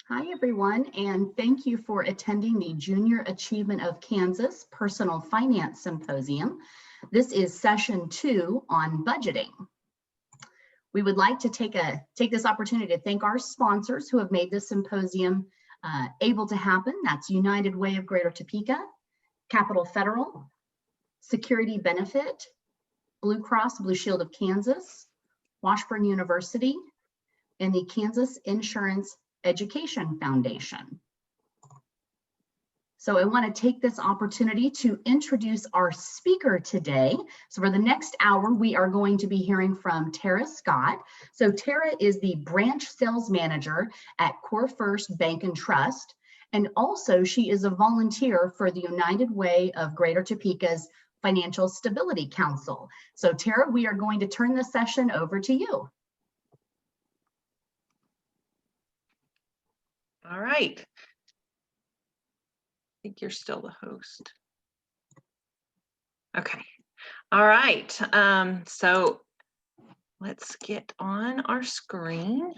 Hi, everyone, and thank you for attending the Junior Achievement of Kansas Personal Finance Symposium. This is session 2 on budgeting. We would like to take this opportunity to thank our sponsors who have made this symposium able to happen. That's United Way of Greater Topeka, Capital Federal, Security Benefit, Blue Cross Blue Shield of Kansas, Washburn University, and the Kansas Insurance Education Foundation. So I want to take this opportunity to introduce our speaker today. So for the next hour, we are going to be hearing from Tara Scott. So Tara is the branch sales manager at CoreFirst Bank and Trust. And also she is a volunteer for the United Way of Greater Topeka's Financial Stability Council. So Tara, we are going to turn the session over to you. All right. I think you're still the host. Okay. All right. So let's get on our screen.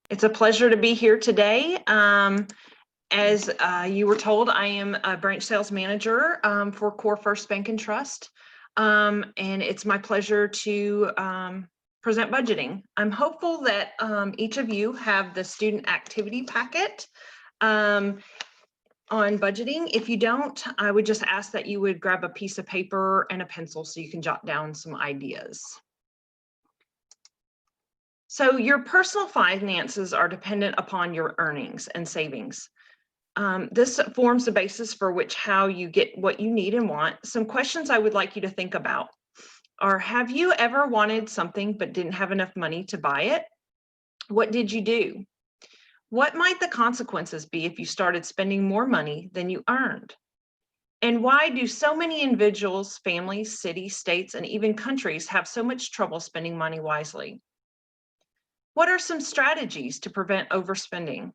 It's a pleasure to be here today. As you were told, I am a branch sales manager for CoreFirst Bank and Trust. And it's my pleasure to present budgeting. I'm hopeful that each of you have the student activity packet on budgeting. If you don't, I would just ask that you would grab a piece of paper and a pencil so you can jot down some ideas. So your personal finances are dependent upon your earnings and savings. This forms the basis for how you get what you need and want. Some questions I would like you to think about are, have you ever wanted something but didn't have enough money to buy it? What did you do? What might the consequences be if you started spending more money than you earned? And why do so many individuals, families, cities, states, and even countries have so much trouble spending money wisely? What are some strategies to prevent overspending?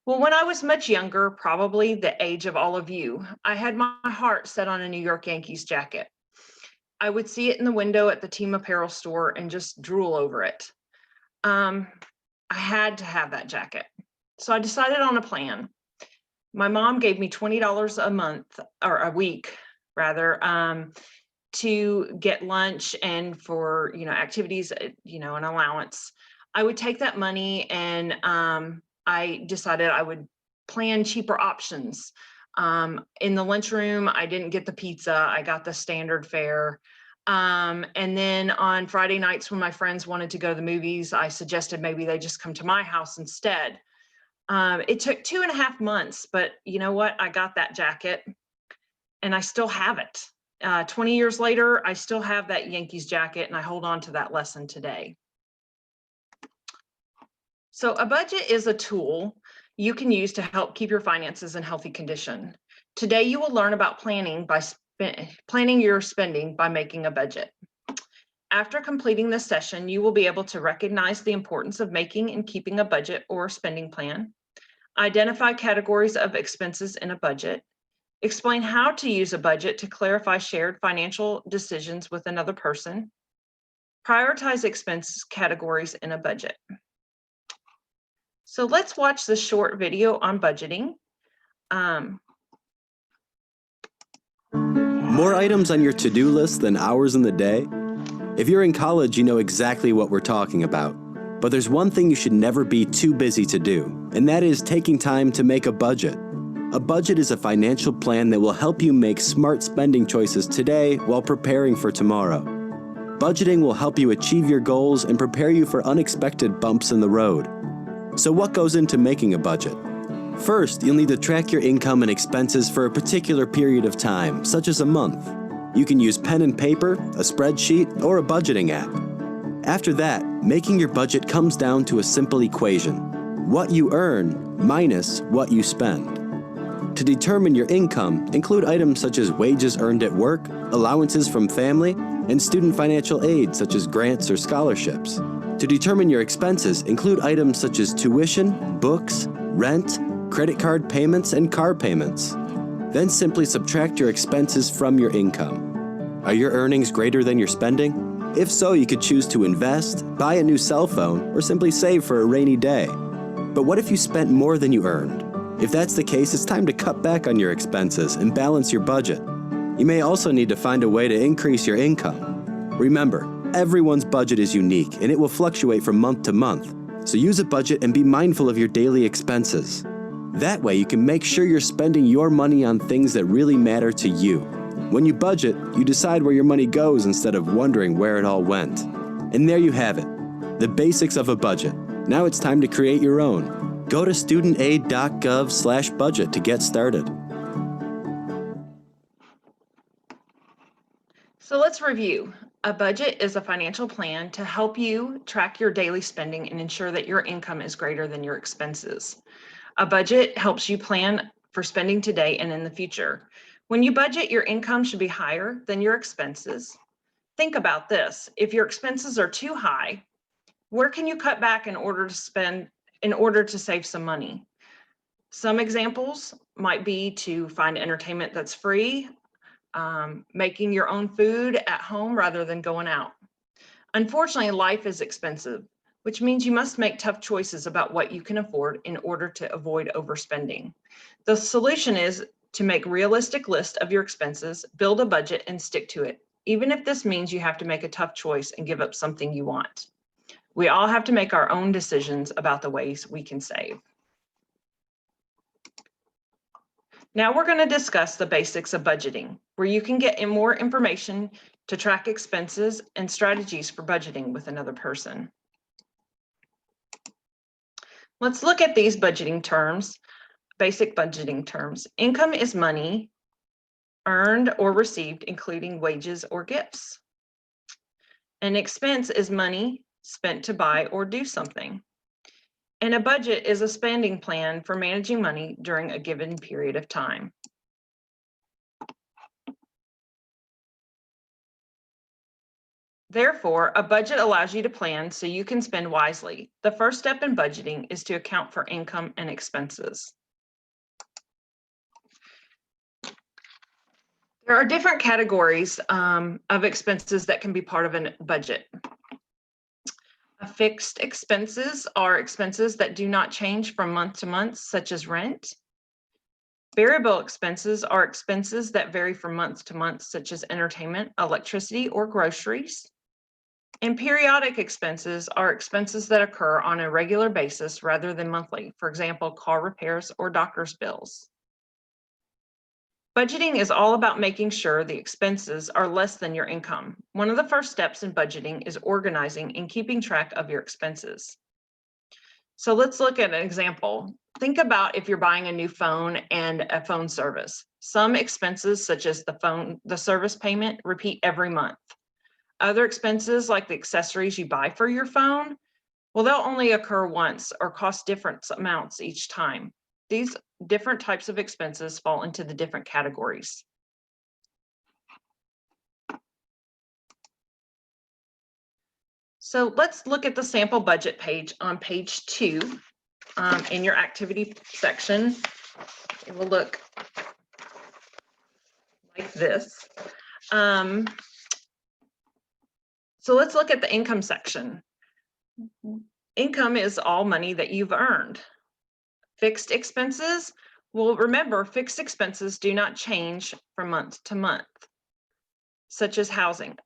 Well, when I was much younger, probably the age of all of you, I had my heart set on a New York Yankees jacket. I would see it in the window at the team apparel store and just drool over it. I had to have that jacket. So I decided on a plan. My mom gave me $20 a month, or a week rather, to get lunch and for, activities, an allowance. I would take that money and I decided I would plan cheaper options. In the lunchroom, I didn't get the pizza, I got the standard fare. And then on Friday nights when my friends wanted to go to the movies, I suggested maybe they just come to my house instead. It took 2.5 months, but you know what? I got that jacket and I still have it. 20 years later, I still have that Yankees jacket and I hold on to that lesson today. So a budget is a tool you can use to help keep your finances in healthy condition. Today, you will learn about planning your spending by making a budget. After completing this session, you will be able to recognize the importance of making and keeping a budget or spending plan, identify categories of expenses in a budget, explain how to use a budget to clarify shared financial decisions with another person, prioritize expense categories in a budget. So let's watch this short video on budgeting. More items on your to-do list than hours in the day? If you're in college, you know exactly what we're talking about. But there's one thing you should never be too busy to do, and that is taking time to make a budget. A budget is a financial plan that will help you make smart spending choices today while preparing for tomorrow. Budgeting will help you achieve your goals and prepare you for unexpected bumps in the road. So what goes into making a budget? First, you'll need to track your income and expenses for a particular period of time, such as a month. You can use pen and paper, a spreadsheet, or a budgeting app. After that, making your budget comes down to a simple equation: what you earn minus what you spend. To determine your income, include items such as wages earned at work, allowances from family, and student financial aid such as grants or scholarships. To determine your expenses, include items such as tuition, books, rent, credit card payments, and car payments. Then simply subtract your expenses from your income. Are your earnings greater than your spending? If so, you could choose to invest, buy a new cell phone, or simply save for a rainy day. But what if you spent more than you earned? If that's the case, it's time to cut back on your expenses and balance your budget. You may also need to find a way to increase your income. Remember, everyone's budget is unique and it will fluctuate from month to month. So use a budget and be mindful of your daily expenses. That way you can make sure you're spending your money on things that really matter to you. When you budget, you decide where your money goes instead of wondering where it all went. And there you have it, the basics of a budget. Now it's time to create your own. Go to studentaid.gov/budget to get started. So let's review. A budget is a financial plan to help you track your daily spending and ensure that your income is greater than your expenses. A budget helps you plan for spending today and in the future. When you budget, your income should be higher than your expenses. Think about this. If your expenses are too high, where can you cut back in order to save some money? Some examples might be to find entertainment that's free, making your own food at home rather than going out. Unfortunately, life is expensive, which means you must make tough choices about what you can afford in order to avoid overspending. The solution is to make a realistic list of your expenses, build a budget, and stick to it, even if this means you have to make a tough choice and give up something you want. We all have to make our own decisions about the ways we can save. Now we're going to discuss the basics of budgeting, where you can get more information to track expenses and strategies for budgeting with another person. Let's look at these budgeting terms, basic budgeting terms. Income is money earned or received, including wages or gifts. An expense is money spent to buy or do something. And a budget is a spending plan for managing money during a given period of time. Therefore, a budget allows you to plan so you can spend wisely. The first step in budgeting is to account for income and expenses. There are different categories of expenses that can be part of a budget. Fixed expenses are expenses that do not change from month to month, such as rent. Variable expenses are expenses that vary from month to month, such as entertainment, electricity, or groceries. And periodic expenses are expenses that occur on a regular basis rather than monthly, for example, car repairs or doctor's bills. Budgeting is all about making sure the expenses are less than your income. One of the first steps in budgeting is organizing and keeping track of your expenses. So let's look at an example. Think about if you're buying a new phone and a phone service. Some expenses, such as the service payment, repeat every month. Other expenses, like the accessories you buy for your phone, well, they'll only occur once or cost different amounts each time. These different types of expenses fall into the different categories. So let's look at the sample budget page on page 2 in your activity section. It will look like this. So let's look at the income section. Income is all money that you've earned. Fixed expenses, well, remember, fixed expenses do not change from month to month, such as housing.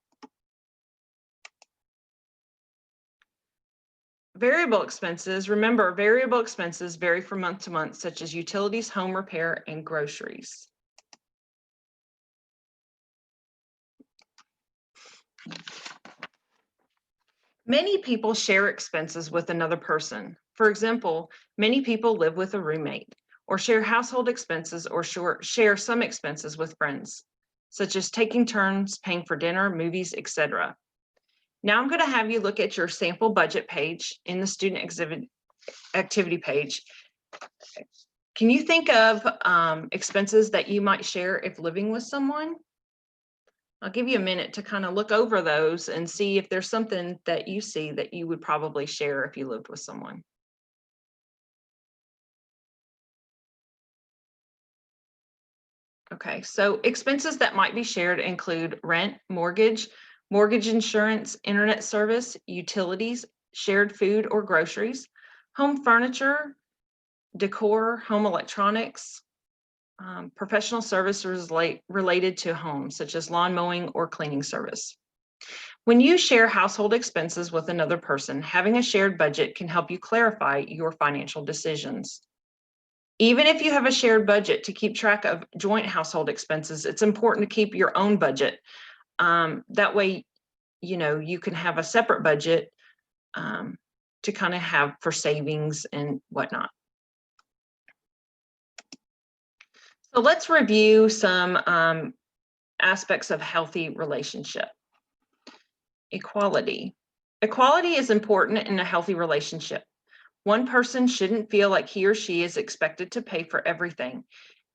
Variable expenses, remember, variable expenses vary from month to month, such as utilities, home repair, and groceries. Many people share expenses with another person. For example, many people live with a roommate, or share household expenses, or share some expenses with friends, such as taking turns, paying for dinner, movies, etc. Now I'm going to have you look at your sample budget page in the student activity page. Can you think of expenses that you might share if living with someone? I'll give you a minute to kind of look over those and see if there's something that you see that you would probably share if you lived with someone. Okay, so expenses that might be shared include rent, mortgage insurance, internet service, utilities, shared food or groceries, home furniture, decor, home electronics, professional services related to home, such as lawn mowing or cleaning service. When you share household expenses with another person, having a shared budget can help you clarify your financial decisions. Even if you have a shared budget to keep track of joint household expenses, it's important to keep your own budget. That way, you can have a separate budget to kind of have for savings and whatnot. So let's review some aspects of healthy relationship. Equality. Equality is important in a healthy relationship. One person shouldn't feel like he or she is expected to pay for everything,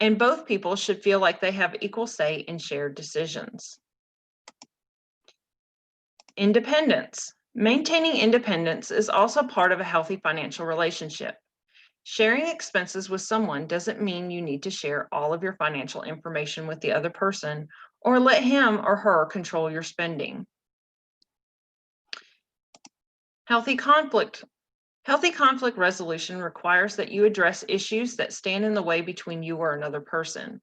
and both people should feel like they have equal say in shared decisions. Independence. Maintaining independence is also part of a healthy financial relationship. Sharing expenses with someone doesn't mean you need to share all of your financial information with the other person or let him or her control your spending. Healthy conflict. Healthy conflict resolution requires that you address issues that stand in the way between you or another person.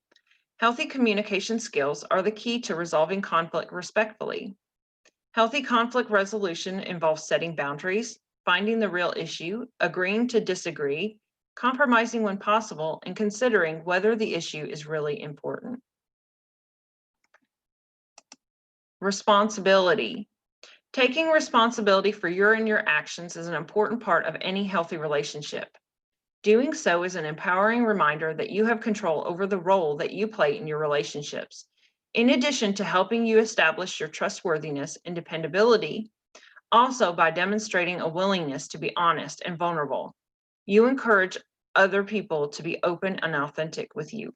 Healthy communication skills are the key to resolving conflict respectfully. Healthy conflict resolution involves setting boundaries, finding the real issue, agreeing to disagree, compromising when possible, and considering whether the issue is really important. Responsibility. Taking responsibility for your and your actions is an important part of any healthy relationship. Doing so is an empowering reminder that you have control over the role that you play in your relationships. In addition to helping you establish your trustworthiness and dependability, also by demonstrating a willingness to be honest and vulnerable, you encourage other people to be open and authentic with you.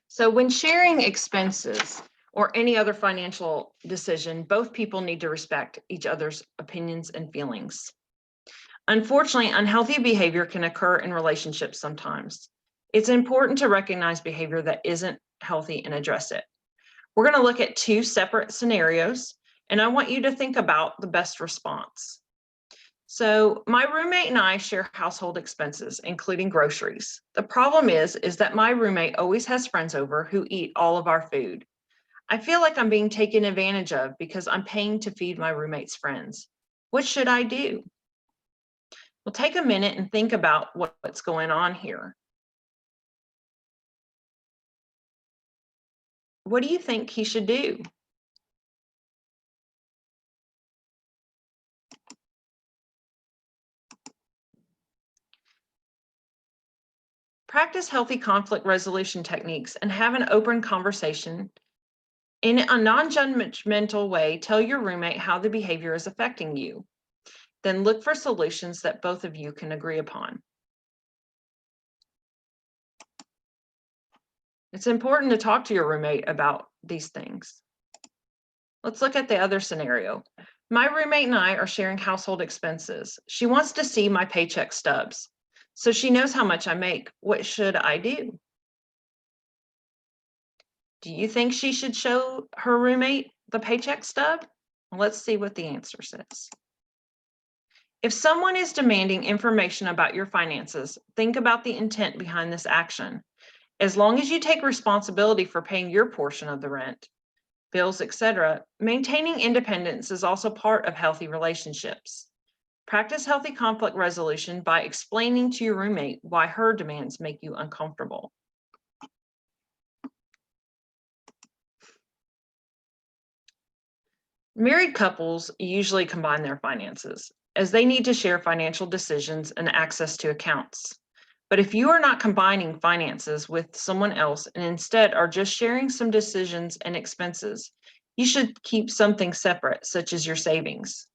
So when sharing expenses or any other financial decision, both people need to respect each other's opinions and feelings. Unfortunately, unhealthy behavior can occur in relationships sometimes. It's important to recognize behavior that isn't healthy and address it. We're going to look at two separate scenarios, and I want you to think about the best response. So my roommate and I share household expenses, including groceries. The problem is that my roommate always has friends over who eat all of our food. I feel like I'm being taken advantage of because I'm paying to feed my roommate's friends. What should I do? Well, take a minute and think about what's going on here. What do you think he should do? Practice healthy conflict resolution techniques and have an open conversation. In a non-judgmental way, tell your roommate how the behavior is affecting you. Then look for solutions that both of you can agree upon. It's important to talk to your roommate about these things. Let's look at the other scenario. My roommate and I are sharing household expenses. She wants to see my paycheck stubs, so she knows how much I make. What should I do? Do you think she should show her roommate the paycheck stub? Let's see what the answer says. If someone is demanding information about your finances, think about the intent behind this action. As long as you take responsibility for paying your portion of the rent, bills, etc., maintaining independence is also part of healthy relationships. Practice healthy conflict resolution by explaining to your roommate why her demands make you uncomfortable. Married couples usually combine their finances, as they need to share financial decisions and access to accounts. But if you are not combining finances with someone else and instead are just sharing some decisions and expenses, you should keep something separate, such as your savings.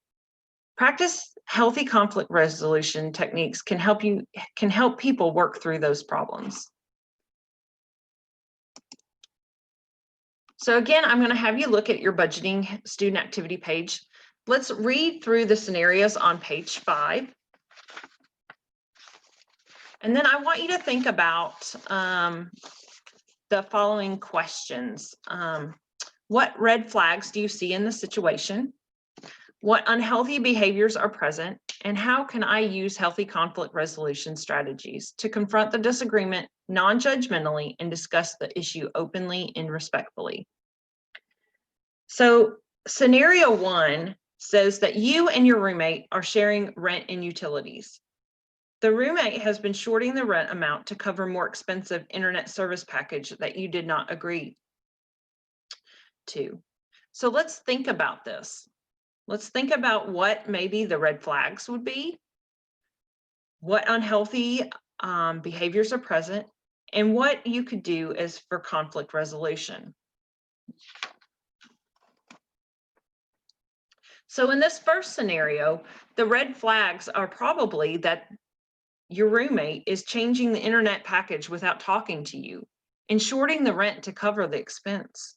Practice healthy conflict resolution techniques can help people work through those problems. So again, I'm going to have you look at your budgeting student activity page. Let's read through the scenarios on page 5. And then I want you to think about the following questions. What red flags do you see in the situation? What unhealthy behaviors are present, and how can I use healthy conflict resolution strategies to confront the disagreement non-judgmentally and discuss the issue openly and respectfully? So scenario 1 says that you and your roommate are sharing rent and utilities. The roommate has been shorting the rent amount to cover more expensive internet service package that you did not agree to. So let's think about this. Let's think about what maybe the red flags would be, what unhealthy behaviors are present, and what you could do as for conflict resolution. So in this first scenario, the red flags are probably that your roommate is changing the internet package without talking to you and shorting the rent to cover the expense.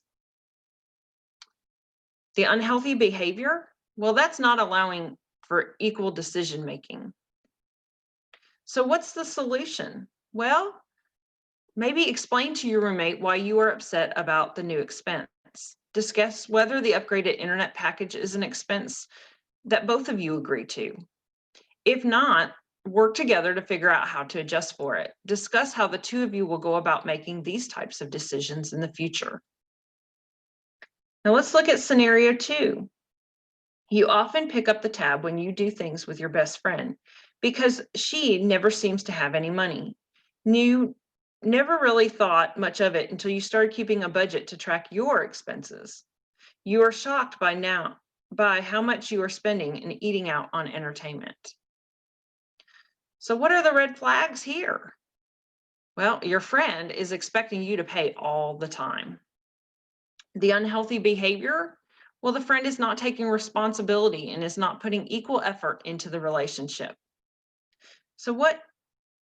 The unhealthy behavior, well, that's not allowing for equal decision making. So what's the solution? Well, maybe explain to your roommate why you are upset about the new expense. Discuss whether the upgraded internet package is an expense that both of you agree to. If not, work together to figure out how to adjust for it. Discuss how the two of you will go about making these types of decisions in the future. Now let's look at scenario 2. You often pick up the tab when you do things with your best friend because she never seems to have any money. You never really thought much of it until you started keeping a budget to track your expenses. You are shocked by how much you are spending and eating out on entertainment. So what are the red flags here? Well, your friend is expecting you to pay all the time. The unhealthy behavior, well, the friend is not taking responsibility and is not putting equal effort into the relationship. So what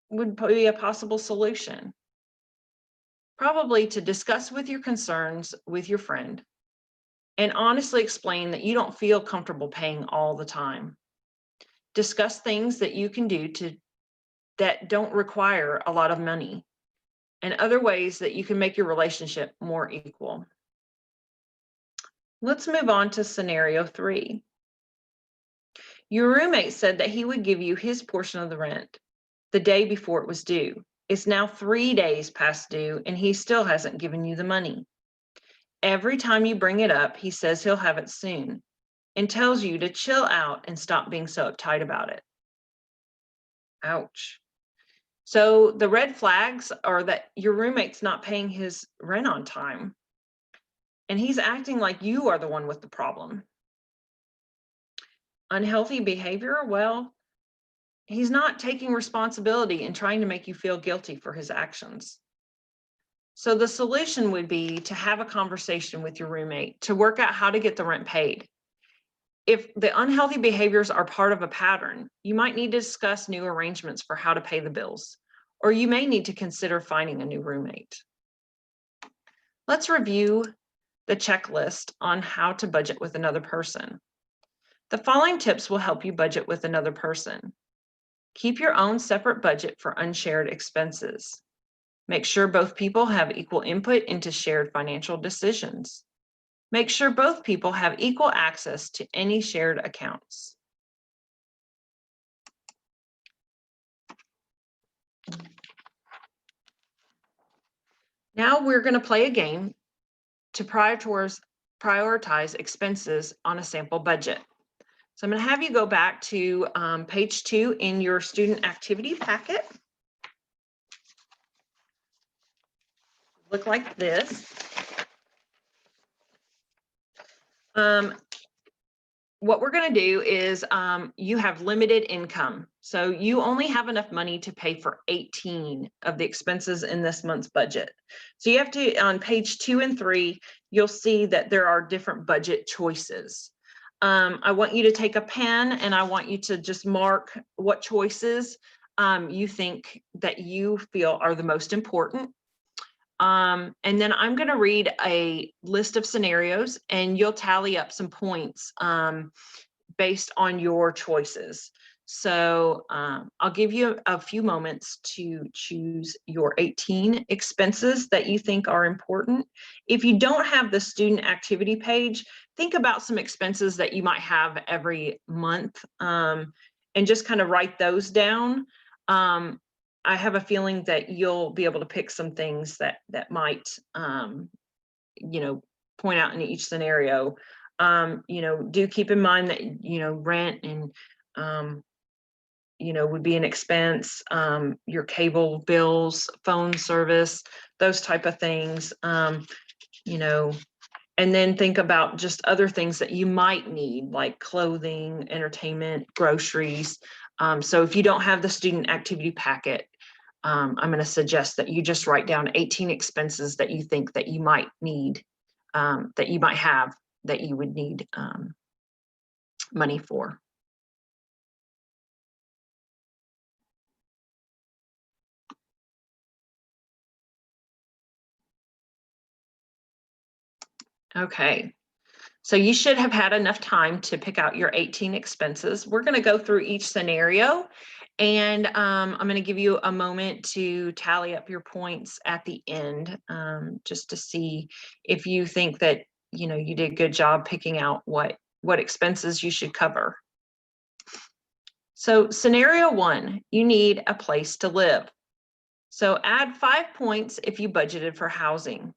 would be a possible solution? Probably to discuss with your concerns with your friend and honestly explain that you don't feel comfortable paying all the time. Discuss things that you can do that don't require a lot of money and other ways that you can make your relationship more equal. Let's move on to scenario 3. Your roommate said that he would give you his portion of the rent the day before it was due. It's now 3 days past due and he still hasn't given you the money. Every time you bring it up, he says he'll have it soon and tells you to chill out and stop being so uptight about it. Ouch. So the red flags are that your roommate's not paying his rent on time and he's acting like you are the one with the problem. Unhealthy behavior, well, he's not taking responsibility and trying to make you feel guilty for his actions. So the solution would be to have a conversation with your roommate to work out how to get the rent paid. If the unhealthy behaviors are part of a pattern, you might need to discuss new arrangements for how to pay the bills, or you may need to consider finding a new roommate. Let's review the checklist on how to budget with another person. The following tips will help you budget with another person. Keep your own separate budget for unshared expenses. Make sure both people have equal input into shared financial decisions. Make sure both people have equal access to any shared accounts. Now we're going to play a game to prioritize expenses on a sample budget. So I'm going to have you go back to page 2 in your student activity packet. Look like this. What we're going to do is you have limited income. So you only have enough money to pay for 18 of the expenses in this month's budget. So you have to, on page 2 and 3, you'll see that there are different budget choices. I want you to take a pen and I want you to just mark what choices you think that you feel are the most important. And then I'm going to read a list of scenarios and you'll tally up some points based on your choices. So I'll give you a few moments to choose your 18 expenses that you think are important. If you don't have the student activity page, think about some expenses that you might have every month, and just kind of write those down. I have a feeling that you'll be able to pick some things that might, point out in each scenario. Do keep in mind that, rent and, would be an expense, your cable bills, phone service, those type of things, and then think about just other things that you might need, like clothing, entertainment, groceries. So if you don't have the student activity packet, I'm going to suggest that you just write down 18 expenses that you think that you might need, that you might have, that you would need money for. Okay, so you should have had enough time to pick out your 18 expenses. We're going to go through each scenario, and I'm going to give you a moment to tally up your points at the end, just to see if you think that you did a good job picking out what expenses you should cover. So scenario 1, you need a place to live. So add 5 points if you budgeted for housing.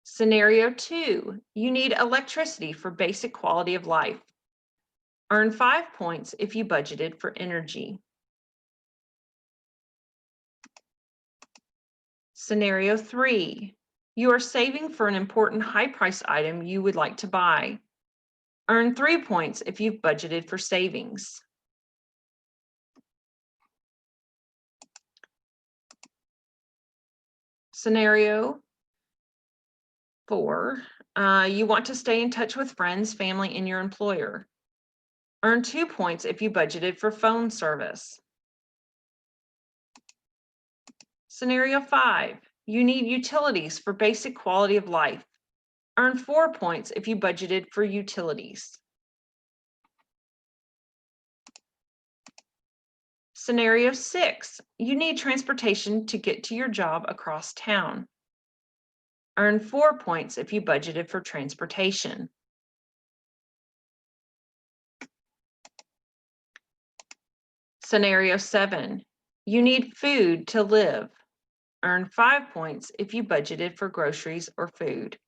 Scenario 2, you need electricity for basic quality of life. Earn 5 points if you budgeted for energy. Scenario 3, you are saving for an important high price item you would like to buy. Earn 3 points if you've budgeted for savings. Scenario 4, you want to stay in touch with friends, family, and your employer. Earn 2 points if you budgeted for phone service. Scenario 5, you need utilities for basic quality of life. Earn 4 points if you budgeted for utilities. Scenario 6, you need transportation to get to your job across town. Earn 4 points if you budgeted for transportation. Scenario 7, you need food to live. Earn 5 points if you budgeted for groceries or food.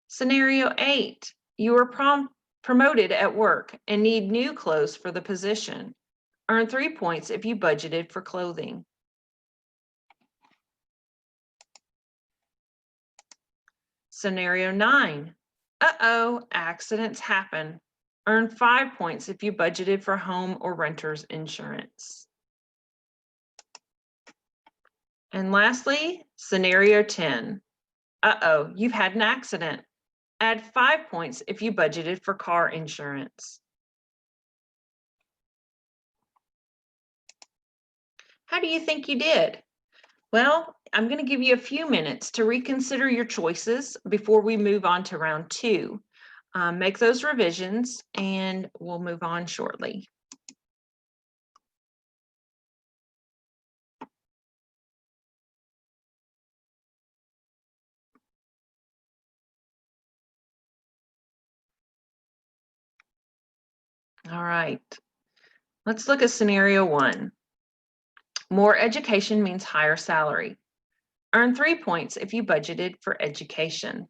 Scenario 8, you are promoted at work and need new clothes for the position. Earn 3 points if you budgeted for clothing. Scenario 9, accidents happen. Earn 5 points if you budgeted for home or renter's insurance. And lastly, scenario 10, you've had an accident. Add 5 points if you budgeted for car insurance. How do you think you did? Well, I'm going to give you a few minutes to reconsider your choices before we move on to round 2. Make those revisions and we'll move on shortly. All right, let's look at scenario 1. More education means higher salary. Earn 3 points if you budgeted for education.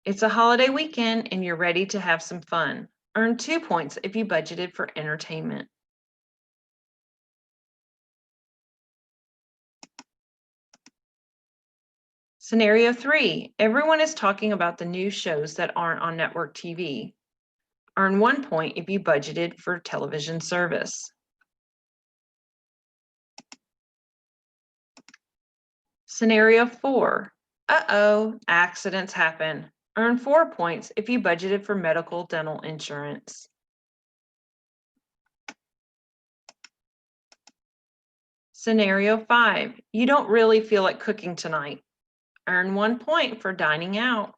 It's a holiday weekend and you're ready to have some fun. Earn 2 points if you budgeted for entertainment. Scenario 3, everyone is talking about the new shows that aren't on network TV. Earn 1 point if you budgeted for television service. Scenario 4, accidents happen. Earn 4 points if you budgeted for medical dental insurance. Scenario 5, you don't really feel like cooking tonight. Earn 1 point for dining out.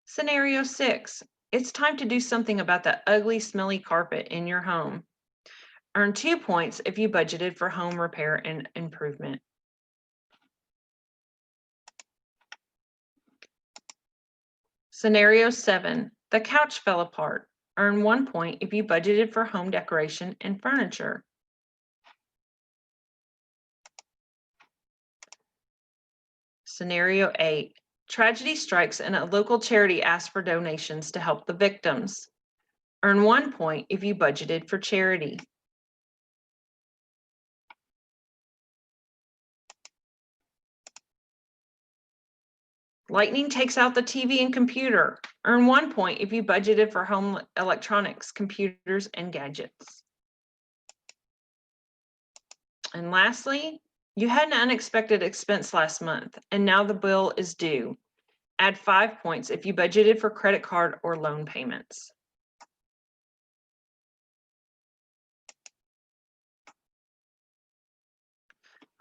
Scenario 6, it's time to do something about that ugly, smelly carpet in your home. Earn 2 points if you budgeted for home repair and improvement. Scenario 7, the couch fell apart. Earn 1 point if you budgeted for home decoration and furniture. Scenario 8, tragedy strikes and a local charity asks for donations to help the victims. Earn 1 point if you budgeted for charity. Lightning takes out the TV and computer. Earn 1 point if you budgeted for home electronics, computers, and gadgets. And lastly, you had an unexpected expense last month, and now the bill is due. Add 5 points if you budgeted for credit card or loan payments.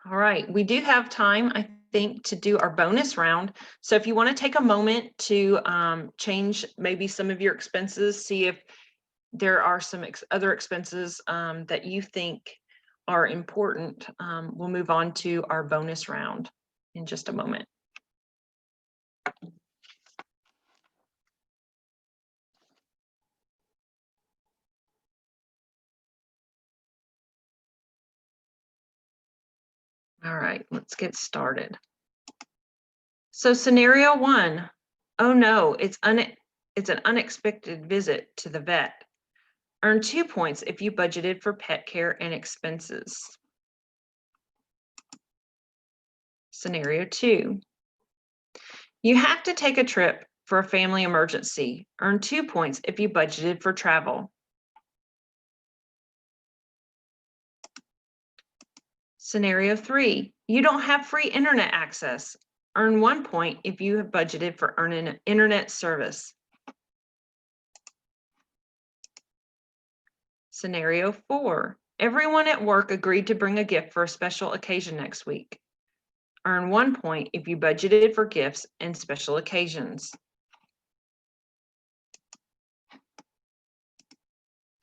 All right, we do have time, I think, to do our bonus round. So if you want to take a moment to change maybe some of your expenses, see if there are some other expenses that you think are important, we'll move on to our bonus round in just a moment. All right, let's get started. So scenario 1, oh no, it's an unexpected visit to the vet. Earn 2 points if you budgeted for pet care and expenses. Scenario 2, you have to take a trip for a family emergency. Earn 2 points if you budgeted for travel. Scenario 3, you don't have free internet access. Earn 1 point if you have budgeted for earning an internet service. Scenario 4, everyone at work agreed to bring a gift for a special occasion next week. Earn 1 point if you budgeted for gifts and special occasions.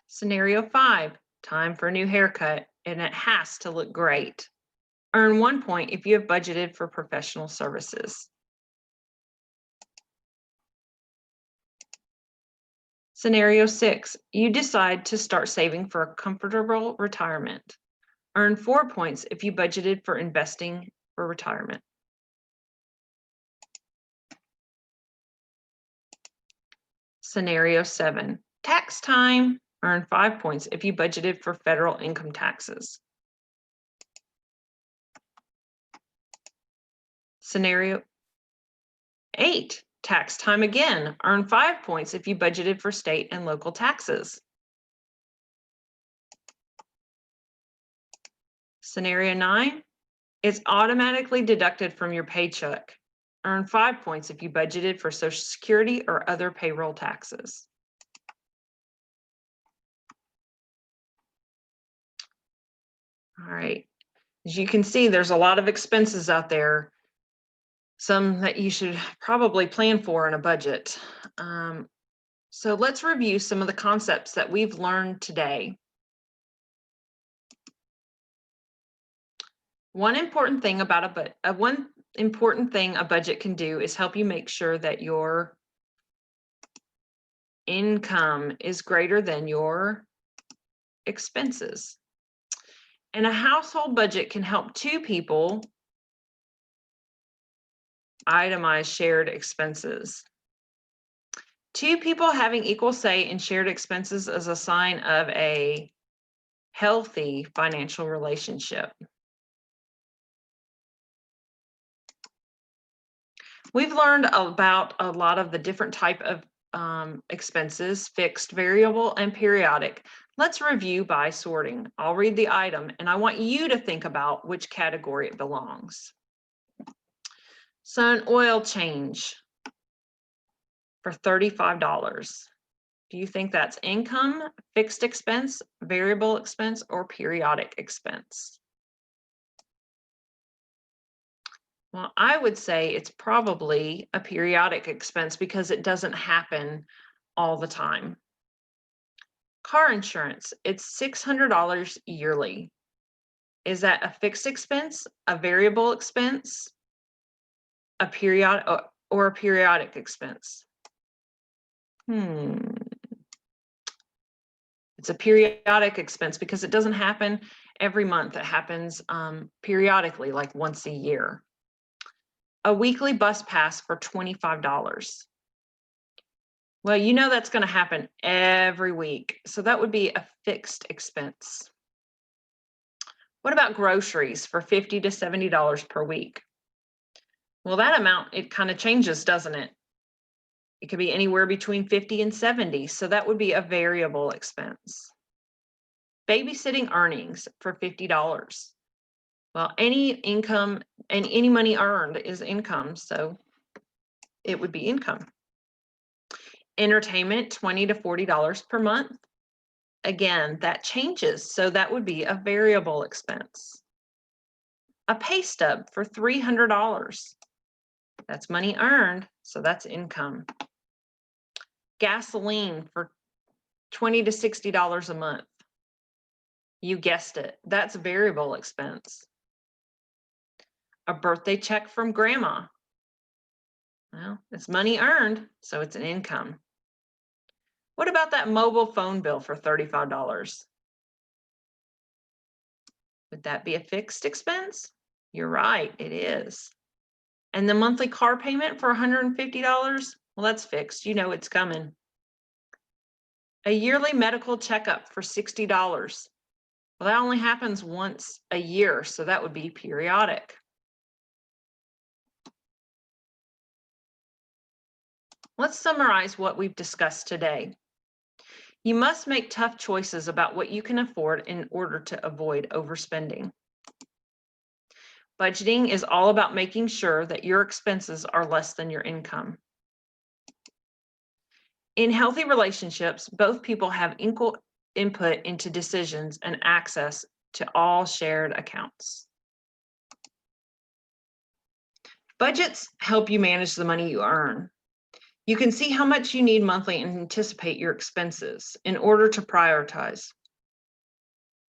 Scenario 5, time for a new haircut, and it has to look great. Earn 1 point if you have budgeted for professional services. Scenario 6, you decide to start saving for a comfortable retirement. Earn 4 points if you budgeted for investing for retirement. Scenario 7, tax time. Earn 5 points if you budgeted for federal income taxes. Scenario 8, tax time again. Earn 5 points if you budgeted for state and local taxes. Scenario 9, it's automatically deducted from your paycheck. Earn 5 points if you budgeted for Social Security or other payroll taxes. All right, as you can see, there's a lot of expenses out there, some that you should probably plan for in a budget. So let's review some of the concepts that we've learned today. One important thing a budget can do is help you make sure that your income is greater than your expenses. And a household budget can help 2 people itemize shared expenses. 2 people having equal say in shared expenses is a sign of a healthy financial relationship. We've learned about a lot of the different type of expenses, fixed, variable, and periodic. Let's review by sorting. I'll read the item, and I want you to think about which category it belongs. So an oil change for $35. Do you think that's income, fixed expense, variable expense, or periodic expense? Well, I would say it's probably a periodic expense because it doesn't happen all the time. Car insurance, it's $600 yearly. Is that a fixed expense, a variable expense, a periodic or a periodic expense? It's a periodic expense because it doesn't happen every month. It happens periodically, like once a year. A weekly bus pass for $25. Well, you know that's going to happen every week. So that would be a fixed expense. What about groceries for $50 to $70 per week? Well, that amount, it kind of changes, doesn't it? It could be anywhere between 50 and 70. So that would be a variable expense. Babysitting earnings for $50. Well, any income and any money earned is income. So it would be income. Entertainment, $20 to $40 per month. Again, that changes. So that would be a variable expense. A pay stub for $300. That's money earned. So that's income. Gasoline for $20 to $60 a month. You guessed it. That's variable expense. A birthday check from grandma. Well, it's money earned, so it's an income. What about that mobile phone bill for $35? Would that be a fixed expense? You're right, it is. And the monthly car payment for $150? Well, that's fixed. You know it's coming. A yearly medical checkup for $60. Well, that only happens once a year, so that would be periodic. Let's summarize what we've discussed today. You must make tough choices about what you can afford in order to avoid overspending. Budgeting is all about making sure that your expenses are less than your income. In healthy relationships, both people have equal input into decisions and access to all shared accounts. Budgets help you manage the money you earn. You can see how much you need monthly and anticipate your expenses in order to prioritize.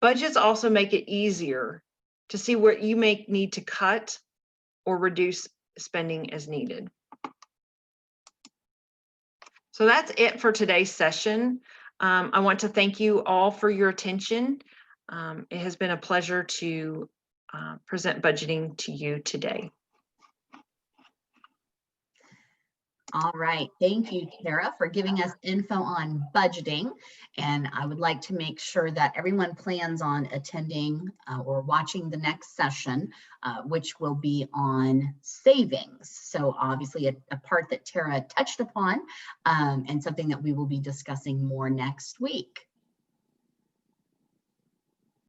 Budgets also make it easier to see where you may need to cut or reduce spending as needed. So that's it for today's session. I want to thank you all for your attention. It has been a pleasure to present budgeting to you today. All right, thank you, Tara, for giving us info on budgeting. And I would like to make sure that everyone plans on attending or watching the next session, which will be on savings. So obviously a part that Tara touched upon and something that we will be discussing more next week.